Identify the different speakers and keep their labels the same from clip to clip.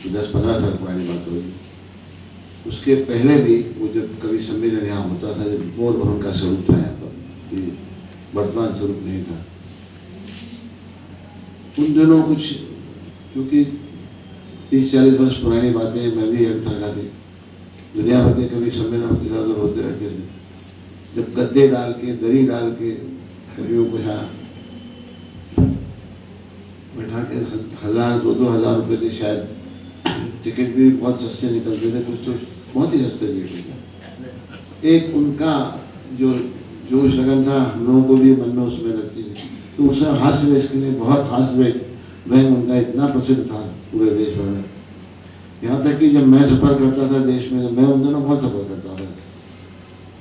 Speaker 1: 10-15 साल पुरानी बात होगी। उसके पहले भी वो जब कवि सम्मेलन यहाँ होता था, जब मोर भवन का स्वरूप था यहाँ पर, ये वर्तमान स्वरूप नहीं था, उन दिनों कुछ, क्योंकि 30-40 वर्ष पुरानी बातें, मैं भी यंग था काफी, दुनिया भर के कवि सम्मेलन इधर उधर होते रहते थे। जब गद्दे डाल के, दरी डाल के कवियों को यहाँ बैठा के 1000-2,000 रुपये थे शायद, टिकट भी बहुत सस्ते निकलते थे, कुछ तो बहुत ही सस्ते टिकट थे। एक उनका जो जोश लगन था, हम लोगों को भी मन में उसमें लगती थी, तो उसमें हास्य व्यंग के लिए बहुत हास्य व्यंग उनका इतना प्रसिद्ध था पूरे देश भर में। यहाँ तक कि जब मैं सफ़र करता था देश में, मैं उन दिनों बहुत सफ़र करता था,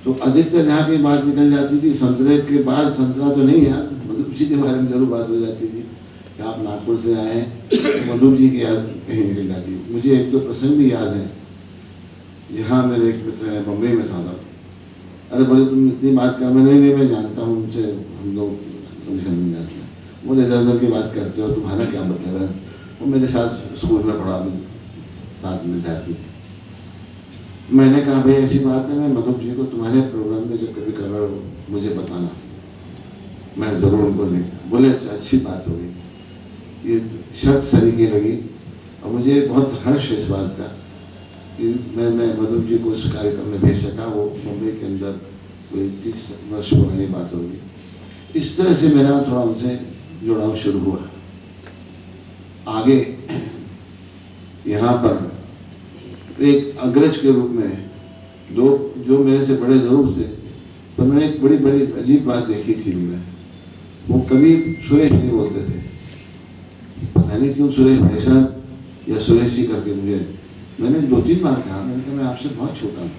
Speaker 1: तो अधिकतर यहाँ की बात निकल जाती थी। संतरे के बाद, संतरा तो नहीं याद, मधुप जी के बारे में जरूर बात हो जाती थी कि आप नागपुर से आए, तो मधुप जी की याद कहीं निकल जाती। मुझे एक दो प्रसंग भी याद है, जहाँ मेरे एक मित्र ने, बम्बई में था तब, अरे बोले तुम इतनी बात कर, मैं नहीं मैं जानता हूँ, उनसे हम लोग समझ जाते हैं। बोले इधर उधर की बात करते हो, तुम्हारा क्या मतलब है? वो मेरे साथ स्कूल में पढ़ा, साथ में जाती। मैंने कहा भाई ऐसी बात है, मैं मधुप जी को तुम्हारे प्रोग्राम में जब कभी कर रहा हो मुझे बताना, मैं ज़रूर उनको ले। बोले अच्छी बात होगी। ये शर्त सरीकी लगी और मुझे बहुत हर्ष है इस बात का कि मैं मधुप जी को उस कार्यक्रम में भेज सका। वो मुंबई के अंदर कोई 30 वर्ष पुरानी बात होगी। इस तरह से मेरा थोड़ा उनसे जुड़ाव शुरू हुआ। आगे यहाँ पर एक अग्रज के रूप में दो जो मेरे से बड़े जरूर थे, तो मैंने एक बड़ी बड़ी अजीब बात देखी थी उनमें। वो कभी सुरेश नहीं बोलते थे, पता नहीं क्यों सुरेश भाई साहब या सुरेश जी करके। मैंने 2-3 बार कहा, मैंने कहा मैं आपसे बहुत छोटा हूँ।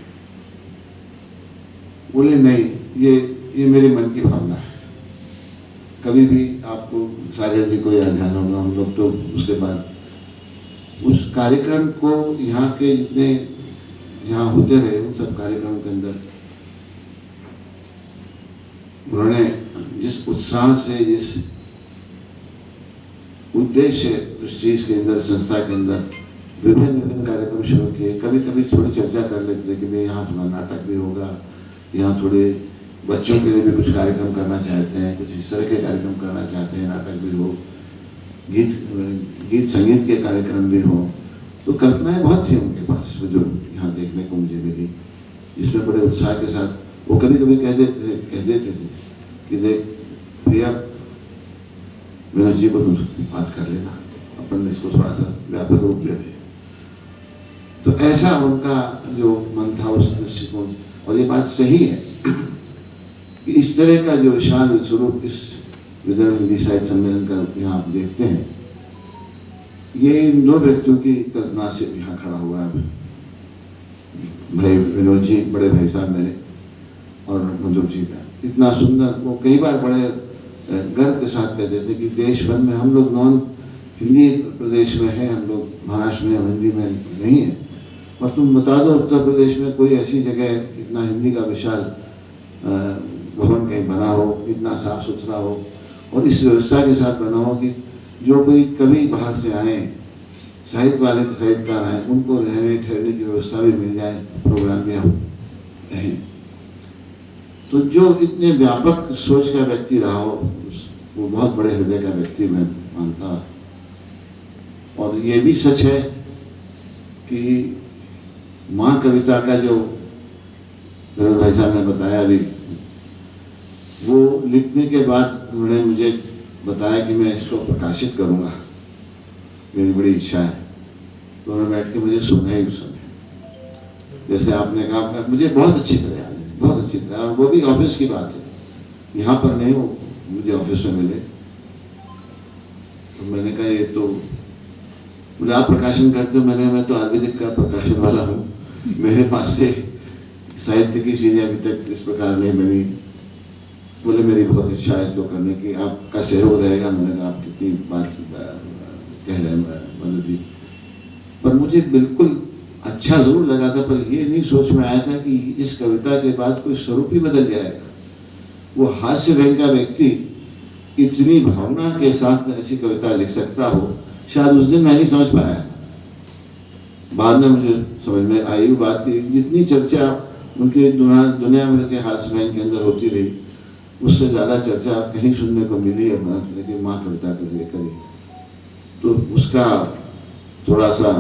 Speaker 1: बोले नहीं, ये मेरे मन की भावना है। कभी भी आपको सागर जी को याद ध्यान होगा, हम लोग तो उसके बाद उस कार्यक्रम को यहाँ के जितने यहाँ होते रहे, उन सब कार्यक्रम के अंदर उन्होंने जिस उत्साह से, जिस उद्देश्य से उस चीज के अंदर, संस्था के अंदर विभिन्न कार्यक्रम शुरू किए। कभी कभी थोड़ी चर्चा कर लेते थे कि भाई यहाँ थोड़ा नाटक भी होगा, यहाँ थोड़े बच्चों के लिए भी कुछ कार्यक्रम करना चाहते हैं, कुछ इस तरह के कार्यक्रम करना चाहते हैं, नाटक भी हो, गीत संगीत के कार्यक्रम भी हो। तो कल्पनाएं बहुत थी उनके पास, जो यहाँ देखने को मुझे मिली, जिसमें बड़े उत्साह के साथ वो कभी कभी कह देते थे कि देख प्रिया, विनोद जी को तुम बात कर लेना, अपन इसको थोड़ा सा व्यापक रूप ले रहे। तो ऐसा उनका जो मन था उस दृष्टिकोण से। और ये बात सही है कि इस तरह का जो विशाल स्वरूप इस विदर्भ हिंदी साहित्य सम्मेलन का यहाँ आप देखते हैं, ये इन 2 व्यक्तियों की कल्पना से यहाँ खड़ा हुआ है। भाई विनोद जी, बड़े भाई साहब मेरे, और मधुप जी का इतना सुंदर, वो कई बार बड़े गर्व के साथ कहते थे कि देश भर में हम लोग नॉन हिंदी प्रदेश में हैं, हम लोग महाराष्ट्र में हिंदी में नहीं है, और तुम बता दो उत्तर प्रदेश में कोई ऐसी जगह इतना हिंदी का विशाल भवन कहीं बना हो, इतना साफ सुथरा हो, और इस व्यवस्था के साथ बना हो कि जो कोई कवि बाहर से आए, साहित्य वाले साहित्यकार आए, उनको रहने ठहरने की व्यवस्था भी मिल जाए, प्रोग्राम में हम रहें। तो जो इतने व्यापक सोच का व्यक्ति रहा हो, वो बहुत बड़े हृदय का व्यक्ति मैं मानता। और ये भी सच है कि माँ कविता का जो विनोद भाई साहब ने बताया अभी, वो लिखने के बाद उन्होंने मुझे बताया कि मैं इसको प्रकाशित करूँगा, मेरी बड़ी इच्छा है। तो उन्होंने बैठ के मुझे सुना ही उस समय, जैसे आपने कहा, मुझे बहुत अच्छी तरह याद है, बहुत अच्छी तरह। और वो भी ऑफिस की बात है, यहाँ पर नहीं, वो मुझे ऑफिस में मिले। तो मैंने कहा ये तो, बोले आप प्रकाशन करते हो? मैं तो आयुर्वेदिक का प्रकाशन वाला हूँ, मेरे पास से साहित्य की चीज़ें अभी तक इस प्रकार नहीं बनी। बोले मेरी बहुत इच्छा है इसको करने की, आपका सहयोग रहेगा। मैंने कहा आप कितनी बात कह रहे हैं मधु जी, पर मुझे बिल्कुल अच्छा जरूर लगा था, पर ये नहीं सोच में आया था कि इस कविता के बाद कोई स्वरूप ही बदल जाएगा। वो हास्य व्यंग का व्यक्ति इतनी भावना के साथ ऐसी कविता लिख सकता हो, शायद उस दिन मैं नहीं समझ पाया था। बाद में मुझे समझ में आई वो बात कि जितनी चर्चा उनके दुनिया में के हास्यमैन के अंदर होती रही, उससे ज़्यादा चर्चा कहीं सुनने को मिली है लेकिन माँ कविता को लेकर ही। तो उसका थोड़ा सा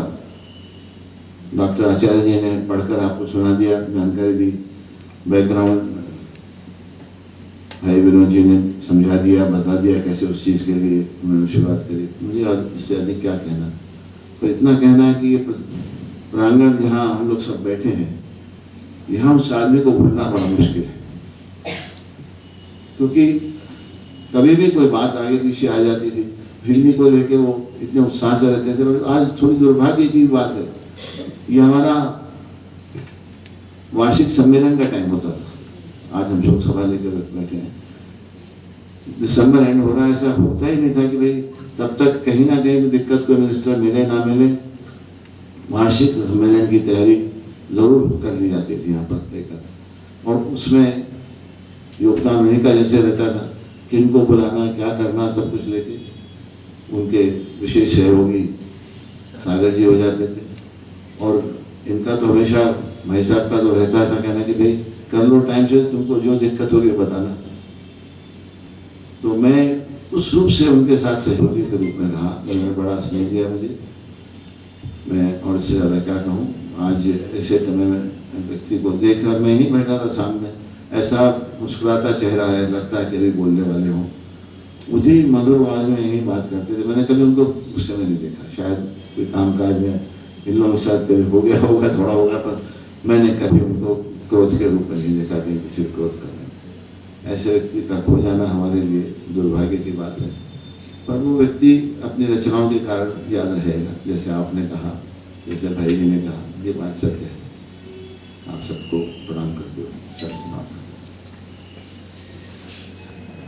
Speaker 1: डॉक्टर आचार्य जी ने पढ़कर आपको सुना दिया, जानकारी दी, बैकग्राउंड भाई विनोद जी ने समझा दिया, बता दिया कैसे उस चीज़ के लिए उन्होंने शुरुआत करी। मुझे इससे अधिक क्या कहना, पर इतना कहना है कि ये प्रांगण जहाँ हम लोग सब बैठे हैं, यहाँ उस आदमी को भूलना बड़ा मुश्किल है, क्योंकि कभी भी कोई बात आगे पीछे आ जाती थी, हिंदी को लेके वो इतने उत्साह से रहते थे। और आज थोड़ी दुर्भाग्य की बात है, ये हमारा वार्षिक सम्मेलन का टाइम होता था, आज हम शोक सभा लेकर बैठे हैं, दिसंबर एंड हो रहा है, ऐसा होता ही नहीं था कि भाई तब तक कहीं ना कहीं दिक्कत कोई मिनिस्टर मिले ना मिले, वार्षिक सम्मेलन की तैयारी जरूर कर ली जाती थी यहाँ पर लेकर, और उसमें योगदान उन्हीं का जैसे रहता था, किनको बुलाना, क्या करना, सब कुछ लेके उनके विशेष सहयोगी सागर जी हो जाते थे। और इनका तो हमेशा भाई साहब का तो रहता था कहना कि भाई कर लो टाइम से, तुमको जो दिक्कत होगी बताना। तो मैं उस रूप से उनके साथ सहयोगी के रूप में रहा, उन्होंने बड़ा स्नेह दिया मुझे। मैं और इससे ज़्यादा क्या कहूँ, आज ऐसे समय में व्यक्ति को देखकर मैं ही बैठा था सामने, ऐसा मुस्कुराता चेहरा है, लगता है कि भी बोलने वाले हों, मुझे मधुर आवाज़ में यही बात करते थे। मैंने कभी उनको गुस्से में नहीं देखा, शायद कोई कामकाज में इन लोगों के साथ कभी हो गया होगा, थोड़ा होगा, पर मैंने कभी उनको क्रोध के रूप में नहीं देखा कि किसी को क्रोध करने। ऐसे व्यक्ति का खो जाना हमारे लिए दुर्भाग्य की बात है, पर वो व्यक्ति अपनी रचनाओं के कारण याद रहेगा। जैसे आपने कहा, जैसे भाई जी ने कहा, ये बात सत्य है। आप सबको